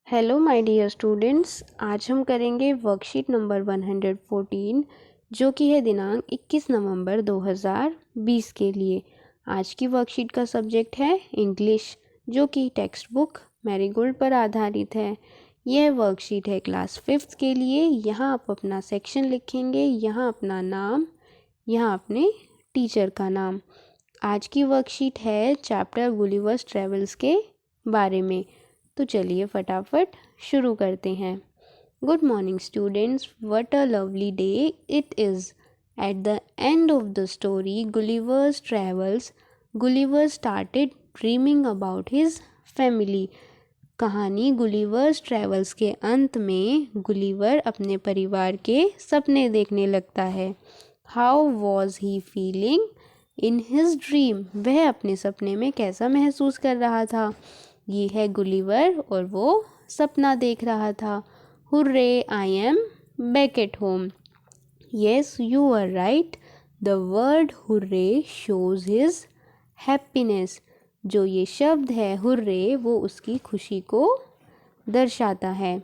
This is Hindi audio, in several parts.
हेलो माय डियर स्टूडेंट्स, आज हम करेंगे वर्कशीट नंबर 114 जो कि है दिनांक 21 नवंबर 2020 के लिए। आज की वर्कशीट का सब्जेक्ट है इंग्लिश, जो कि टेक्स्ट बुक मैरीगोल्ड पर आधारित है। यह वर्कशीट है क्लास 5th के लिए। यहाँ आप अपना सेक्शन लिखेंगे, यहाँ अपना नाम, यहाँ अपने टीचर का नाम। आज की वर्कशीट है चैप्टर गुलिवर्स ट्रेवल्स के बारे में। तो चलिए फटाफट शुरू करते हैं। Good morning students, what a lovely day it is. At the end of the story Gulliver's travels, Gulliver started dreaming about his family. कहानी गुलिवर्स ट्रेवल्स के अंत में गुलिवर अपने परिवार के सपने देखने लगता है। How was he feeling in his dream, वह अपने सपने में कैसा महसूस कर रहा था। ये है गुलिवर और वो सपना देख रहा था। Hurray, I am back at home. Yes, you are right. The word hurray shows his happiness. जो ये शब्द है हुर्रे, वो उसकी खुशी को दर्शाता है।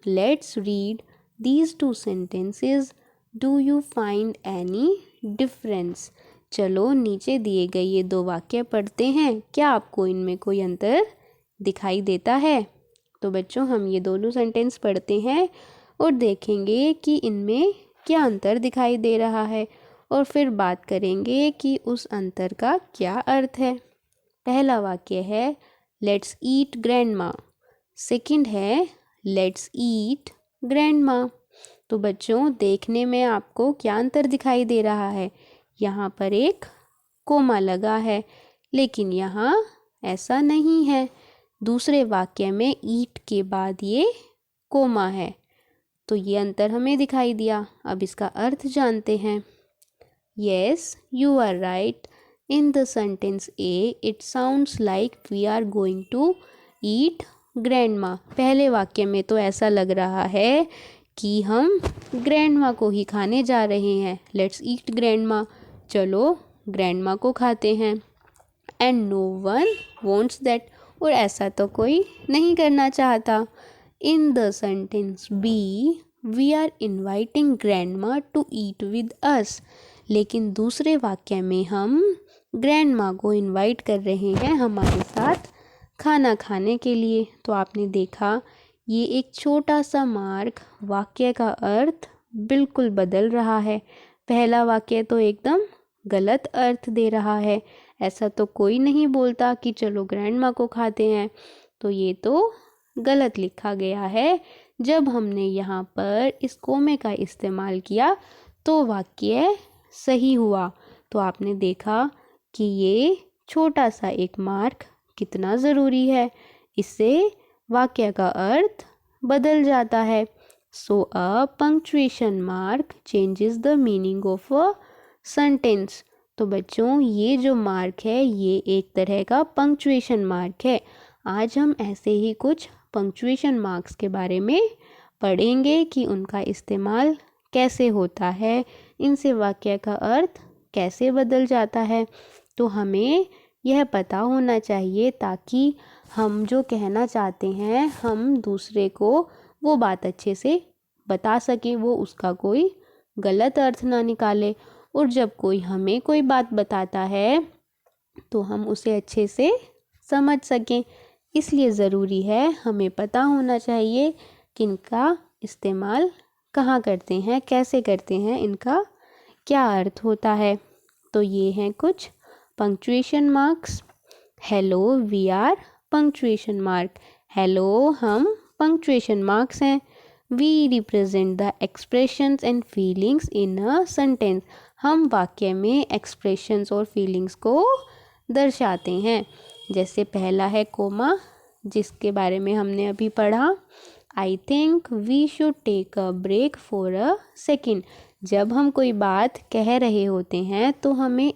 Let's read these two sentences. Do you find any difference. चलो नीचे दिए गए ये दो वाक्य पढ़ते हैं। क्या आपको इनमें कोई अंतर दिखाई देता है? तो बच्चों, हम ये दोनों सेंटेंस पढ़ते हैं और देखेंगे कि इनमें क्या अंतर दिखाई दे रहा है, और फिर बात करेंगे कि उस अंतर का क्या अर्थ है। पहला वाक्य है लेट्स ईट ग्रैंडमा। सेकंड है लेट्स ईट ग्रैंडमा। तो बच्चों, देखने में आपको क्या अंतर दिखाई दे रहा है? यहाँ पर एक कोमा लगा है, लेकिन यहाँ ऐसा नहीं है। दूसरे वाक्य में ईट के बाद ये कोमा है, तो ये अंतर हमें दिखाई दिया। अब इसका अर्थ जानते हैं। Yes, you are right. In the sentence A it sounds like we are going to eat grandma. पहले वाक्य में तो ऐसा लग रहा है कि हम ग्रैंडमा को ही खाने जा रहे हैं। लेट्स ईट ग्रैंडमा, चलो ग्रैंडमा को खाते हैं। And no one wants that, और ऐसा तो कोई नहीं करना चाहता। In the sentence B we are inviting grandma to eat with us. लेकिन दूसरे वाक्य में हम ग्रैंडमा को इन्वाइट कर रहे हैं हमारे साथ खाना खाने के लिए। तो आपने देखा, ये एक छोटा सा मार्क वाक्य का अर्थ बिल्कुल बदल रहा है। पहला वाक्य तो एकदम गलत अर्थ दे रहा है। ऐसा तो कोई नहीं बोलता कि चलो ग्रैंडमा को खाते हैं। तो ये तो गलत लिखा गया है। जब हमने यहाँ पर इस कोमे का इस्तेमाल किया तो वाक्य सही हुआ। तो आपने देखा कि ये छोटा सा एक मार्क कितना ज़रूरी है। इससे वाक्य का अर्थ बदल जाता है। So a punctuation mark changes the meaning of a sentence. तो बच्चों, ये जो मार्क है ये एक तरह का पंक्चुएशन मार्क है। आज हम ऐसे ही कुछ पंक्चुएशन मार्क्स के बारे में पढ़ेंगे कि उनका इस्तेमाल कैसे होता है, इनसे वाक्य का अर्थ कैसे बदल जाता है। तो हमें यह पता होना चाहिए ताकि हम जो कहना चाहते हैं हम दूसरे को वो बात अच्छे से बता सकें, वो उसका कोई गलत अर्थ ना निकाले। और जब कोई हमें कोई बात बताता है तो हम उसे अच्छे से समझ सकें। इसलिए ज़रूरी है हमें पता होना चाहिए कि इनका इस्तेमाल कहाँ करते हैं, कैसे करते हैं, इनका क्या अर्थ होता है। तो ये हैं कुछ punctuation marks. Hello, we are punctuation mark. Hello, हम पंक्चुएशन मार्क्स हैं। We represent the expressions and feelings in a sentence. हम वाक्य में एक्सप्रेशंस और फीलिंग्स को दर्शाते हैं। जैसे पहला है कोमा, जिसके बारे में हमने अभी पढ़ा। I think we should take a break for a second. जब हम कोई बात कह रहे होते हैं तो हमें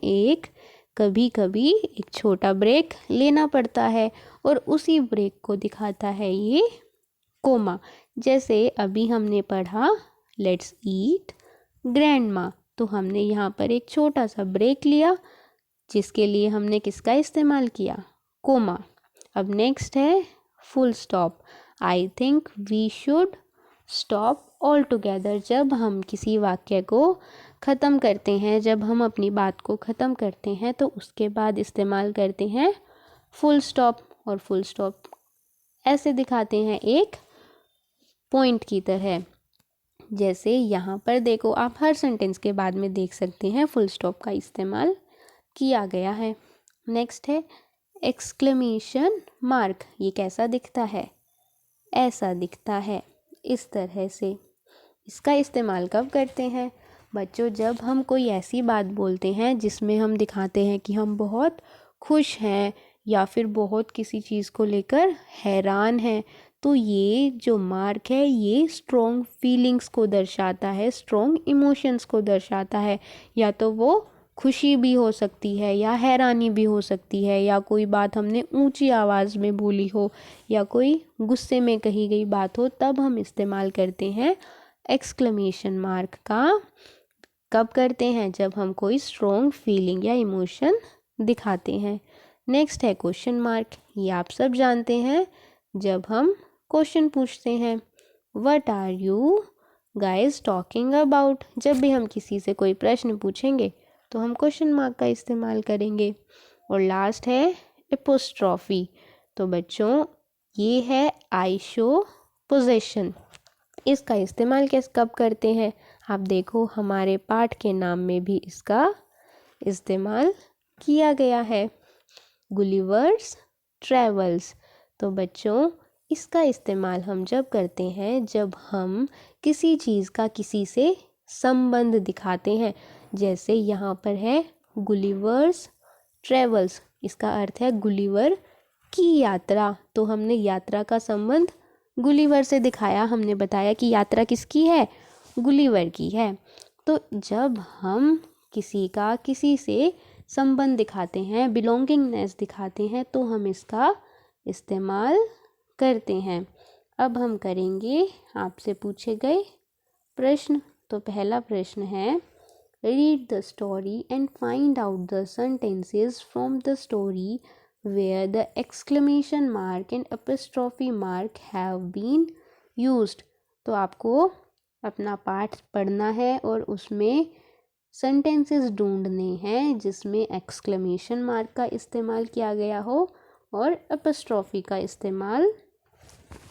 कभी कभी एक छोटा ब्रेक लेना पड़ता है, और उसी ब्रेक को दिखाता है ये कोमा। जैसे अभी हमने पढ़ा लेट्स ईट ग्रैंडमा, तो हमने यहाँ पर एक छोटा सा ब्रेक लिया, जिसके लिए हमने किसका इस्तेमाल किया? कोमा। अब नेक्स्ट है full stop. I think we should stop altogether. जब हम किसी वाक्य को ख़त्म करते हैं, जब हम अपनी बात को ख़त्म करते हैं तो उसके बाद इस्तेमाल करते हैं फुल स्टॉप। और फुल स्टॉप ऐसे दिखाते हैं एक पॉइंट की तरह। जैसे यहाँ पर देखो, आप हर सेंटेंस के बाद में देख सकते हैं फुल स्टॉप का इस्तेमाल किया गया है। नेक्स्ट है एक्सक्लेमेशन मार्क। ये कैसा दिखता है? ऐसा दिखता है, इस तरह से। इसका इस्तेमाल कब करते हैं बच्चों? जब हम कोई ऐसी बात बोलते हैं जिसमें हम दिखाते हैं कि हम बहुत खुश हैं या फिर बहुत किसी चीज़ को लेकर हैरान हैं, तो ये जो मार्क है ये स्ट्रॉन्ग फीलिंग्स को दर्शाता है, स्ट्रॉन्ग इमोशंस को दर्शाता है। या तो वो खुशी भी हो सकती है या हैरानी भी हो सकती है, या कोई बात हमने ऊंची आवाज़ में बोली हो या कोई गुस्से में कही गई बात हो, तब हम इस्तेमाल करते हैं एक्सक्लेमेशन मार्क का। कब करते हैं? जब हम कोई स्ट्रॉन्ग फीलिंग या इमोशन दिखाते हैं। नेक्स्ट है क्वेश्चन मार्क। ये आप सब जानते हैं, जब हम क्वेश्चन पूछते हैं। What are you guys talking about? जब भी हम किसी से कोई प्रश्न पूछेंगे तो हम क्वेश्चन मार्क का इस्तेमाल करेंगे। और लास्ट है एपोस्ट्रॉफी। तो बच्चों ये है आई शो पोजेशन। इसका इस्तेमाल कब करते हैं? आप देखो हमारे पाठ के नाम में भी इसका इस्तेमाल किया गया है, गुलिवर्स ट्रेवल्स। तो बच्चों इसका इस्तेमाल हम जब करते हैं जब हम किसी चीज़ का किसी से संबंध दिखाते हैं। जैसे यहाँ पर है गुलिवर्स ट्रेवल्स, इसका अर्थ है गुलिवर की यात्रा। तो हमने यात्रा का संबंध गुलिवर से दिखाया, हमने बताया कि यात्रा किसकी है? गुलिवर की है। तो जब हम किसी का किसी से संबंध दिखाते हैं, बिलोंगिंगनेस दिखाते हैं, तो हम इसका इस्तेमाल करते हैं। अब हम करेंगे आपसे पूछे गए प्रश्न। तो पहला प्रश्न है, read the story and find out the sentences from the story where the exclamation mark and apostrophe mark have been used। तो आपको अपना पाठ पढ़ना है और उसमें सेंटेंसेस ढूंढने हैं जिसमें एक्सक्लेमेशन मार्क का इस्तेमाल किया गया हो और अपस्ट्रॉफी का इस्तेमाल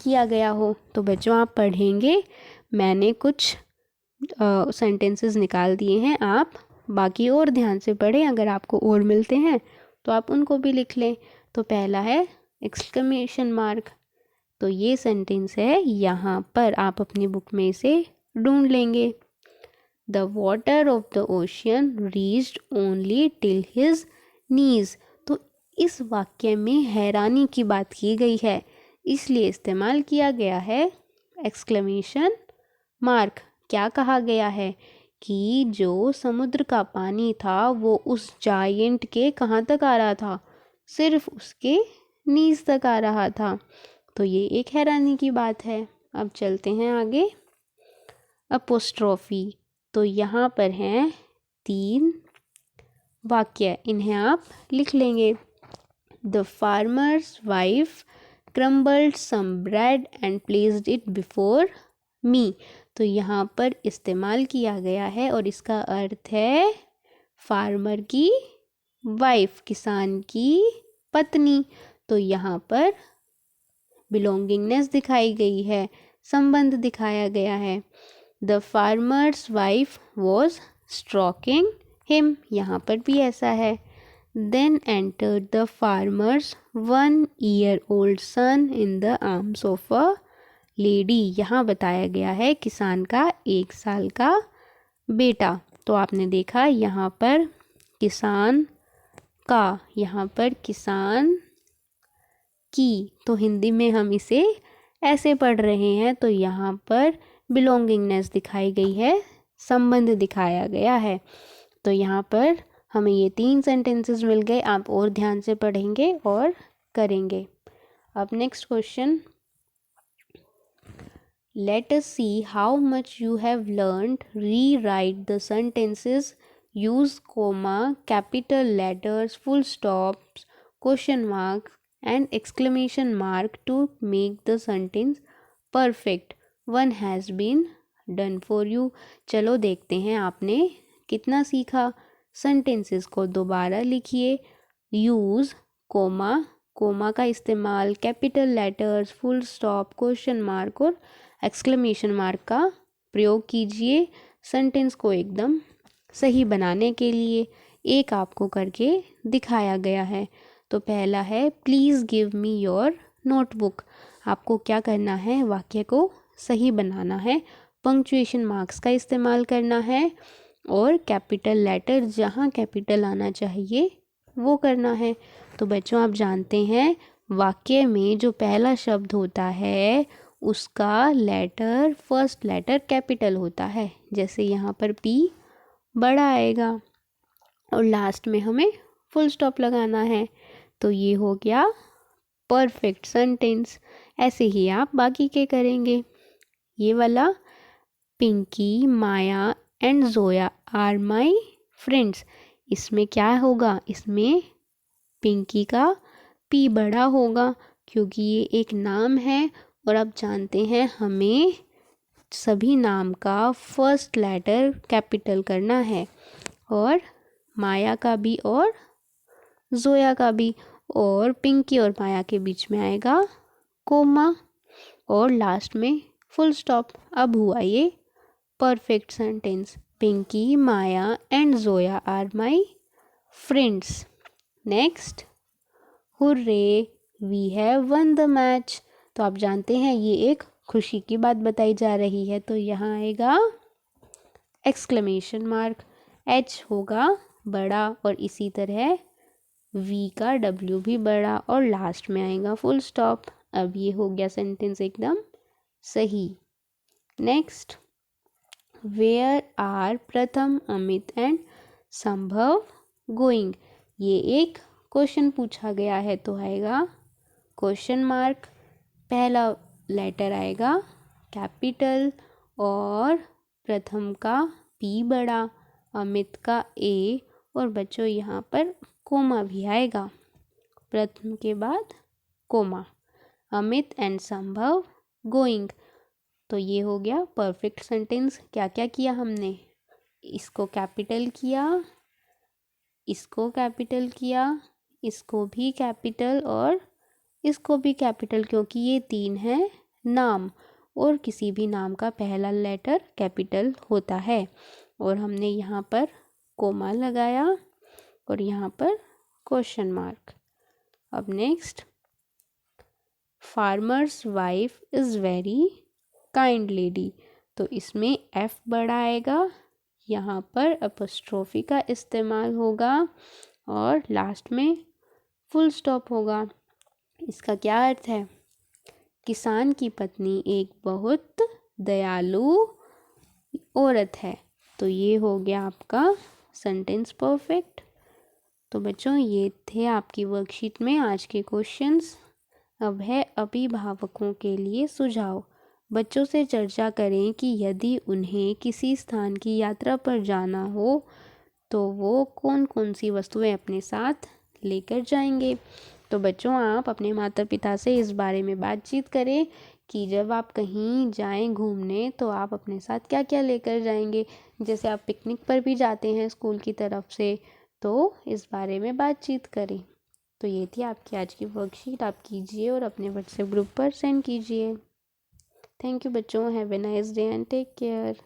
किया गया हो। तो बच्चों आप पढ़ेंगे, मैंने कुछ सेंटेंसेस निकाल दिए हैं, आप बाकी और ध्यान से पढ़ें। अगर आपको और मिलते हैं तो आप उनको भी लिख लें। तो पहला है एक्सक्लेमेशन मार्क। तो ये सेंटेंस है, यहाँ पर आप अपनी बुक में इसे ढूंढ लेंगे। The water of the ocean reached only till his knees. तो इस वाक्य में हैरानी की बात की गई है, इसलिए इस्तेमाल किया गया है एक्सक्लेमेशन मार्क। क्या कहा गया है कि जो समुद्र का पानी था वो उस जायंट के कहाँ तक आ रहा था? सिर्फ उसके नीज तक आ रहा था। तो ये एक हैरानी की बात है। अब चलते हैं आगे। अपोस्ट्रॉफी। तो यहाँ पर हैं 3 वाक्य, इन्हें आप लिख लेंगे। The farmer's wife crumbled some bread and placed it before me. तो यहाँ पर इस्तेमाल किया गया है और इसका अर्थ है फार्मर की वाइफ, किसान की पत्नी। तो यहाँ पर बिलोंगिंगनेस दिखाई गई है, संबंध दिखाया गया है। The farmer's wife was stroking him, यहाँ पर भी ऐसा है। Then entered the farmer's 1 year old son in the arms of a lady. यहाँ बताया गया है किसान का 1 साल का बेटा। तो आपने देखा यहाँ पर किसान का, यहाँ पर किसान की, तो हिंदी में हम इसे ऐसे पढ़ रहे हैं। तो यहाँ पर बिलोंगिंगनेस दिखाई गई है, संबंध दिखाया गया है। तो यहाँ पर हमें ये 3 सेंटेंसेस मिल गए। आप और ध्यान से पढ़ेंगे और करेंगे। अब next question, let us see how much you have learned. Rewrite the sentences, use comma, capital letters, full stops, question marks and exclamation mark to make the sentence perfect. One has been done for you. चलो देखते हैं आपने कितना सीखा। सेंटेंसेस को दोबारा लिखिए। यूज़ कोमा, कोमा का इस्तेमाल, capital letters, full stop, question mark और एक्सक्लेमेशन मार्क का प्रयोग कीजिए सेंटेंस को एकदम सही बनाने के लिए। एक आपको करके दिखाया गया है। तो पहला है please give me your notebook. आपको क्या करना है, वाक्य को सही बनाना है, पंक्चुएशन मार्क्स का इस्तेमाल करना है और कैपिटल लेटर जहाँ कैपिटल आना चाहिए वो करना है। तो बच्चों आप जानते हैं वाक्य में जो पहला शब्द होता है उसका लेटर, फर्स्ट लेटर कैपिटल होता है। जैसे यहाँ पर पी बड़ा आएगा और लास्ट में हमें फुल स्टॉप लगाना है। तो ये हो गया परफेक्ट सेंटेंस। ऐसे ही आप बाकी के करेंगे। ये वाला Pinky, Maya and Zoya are my friends, इसमें क्या होगा, इसमें पिंकी का पी बड़ा होगा क्योंकि ये एक नाम है और आप जानते हैं हमें सभी नाम का फर्स्ट लेटर कैपिटल करना है। और माया का भी और जोया का भी, और पिंकी और माया के बीच में आएगा कोमा और लास्ट में फुल स्टॉप। अब हुआ ये perfect sentence. Pinky, Maya and Zoya are my friends. Next, hurray we have won the match. तो आप जानते हैं ये एक खुशी की बात बताई जा रही है। तो यहाँ आएगा एक्सक्लेमेशन मार्क, एच होगा बड़ा और इसी तरह वी का डब्ल्यू भी बड़ा और लास्ट में आएगा फुल स्टॉप। अब ये हो गया सेंटेंस एकदम सही। नेक्स्ट, वेयर आर प्रथम, अमित एंड संभव गोइंग। ये एक क्वेश्चन पूछा गया है तो आएगा क्वेश्चन मार्क, पहला लेटर आएगा कैपिटल और प्रथम का पी बड़ा, अमित का ए और बच्चों यहाँ पर कोमा भी आएगा, प्रथम के बाद कोमा, अमित एंड संभव गोइंग। तो ये हो गया परफेक्ट सेंटेंस। क्या क्या किया हमने, इसको कैपिटल किया, इसको कैपिटल किया, इसको भी कैपिटल और इसको भी कैपिटल, क्योंकि ये तीन हैं नाम और किसी भी नाम का पहला लेटर कैपिटल होता है। और हमने यहाँ पर कोमा लगाया और यहाँ पर क्वेश्चन मार्क। अब next, farmer's wife is very kind lady. तो इसमें एफ बड़ा आएगा, यहाँ पर अपस्ट्रोफी का इस्तेमाल होगा और लास्ट में फुल स्टॉप होगा। इसका क्या अर्थ है, किसान की पत्नी एक बहुत दयालु औरत है। तो ये हो गया आपका सेंटेंस परफेक्ट। तो बच्चों ये थे आपकी वर्कशीट में आज के क्वेश्चंस। अब है अभिभावकों के लिए सुझाव। बच्चों से चर्चा करें कि यदि उन्हें किसी स्थान की यात्रा पर जाना हो तो वो कौन कौन सी वस्तुएं अपने साथ लेकर जाएंगे। तो बच्चों आप अपने माता पिता से इस बारे में बातचीत करें कि जब आप कहीं जाएं घूमने तो आप अपने साथ क्या क्या लेकर जाएंगे। जैसे आप पिकनिक पर भी जाते हैं स्कूल की तरफ से, तो इस बारे में बातचीत करें। तो ये थी आपकी आज की वर्कशीट, आप कीजिए और अपने व्हाट्सएप ग्रुप पर सेंड कीजिए। थैंक यू बच्चों, have a nice day and take care.